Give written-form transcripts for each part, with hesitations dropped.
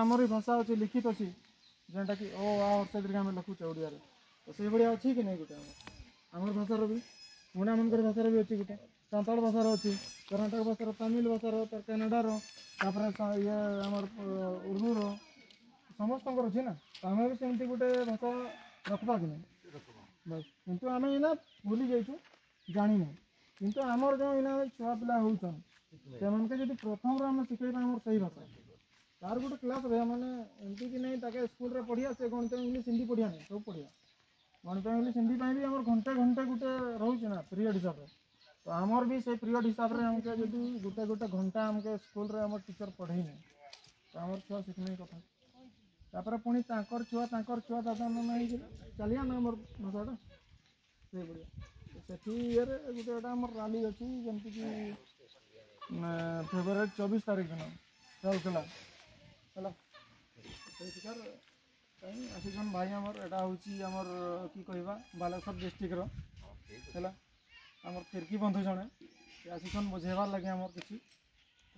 आमरी भाषा अच्छी लिखित अच्छी जेनटा कि ओ आ हर्ष दीर्घ आम लिखुचे ओडिया तो से भाया अच्छी कि नहीं गोटे आमर भाषार भी मुणा मनकर भाषार भी अच्छी गोटे सान्ताड़ भाषार अच्छी कर्णाटक भाषार तमिल भाषार कनाडार ये आमर उर्दूर समस्त अच्छी ना तो आम भी सेमती गोटे भाषा रखा कि नहीं बस कितु आम इना भूली जाइछू जानी ना किंतु आमर जो इना छुआ पिला होचन से जब प्रथम आम शिखेबा आम सही भाषा तार गोटे क्लास रहा मैंने एमती कि नहीं ताके स्कूल रे पढ़िया से गणित इंग्लीश हिंदी पढ़िया नहीं सब पढ़िया गणित इंग्लीश हिंदी भी आम घंटे घंटे गोटे रोचे ना पीरियड हिसाब से तो आमर भी से पीरियड हिसाब से हमके जब गोटे गोटे घंटा हमके स्कूल रे आम टीचर पढ़े नहीं तो आमर छुआ शिखने कथा तापर पुणी तांकर छुआ दादा नाना हो चलिया ना आमर भाषाटा से बढ़िया सेठी ये गोटे आम राली अच्छी जमती कि फेब्रुआरी 24 तारीख दिन राउरकेला है आसिछन भाई आमर एटा हूँ आमर कि कहवा बालेश्वर डिस्ट्रिक्टर है आमर तिर्की बंधु जड़े आसिछन बुझेबार लगे आमर किसी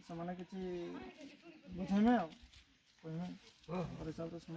से किसी बुझेमे आ कहमे हिसाब से शुण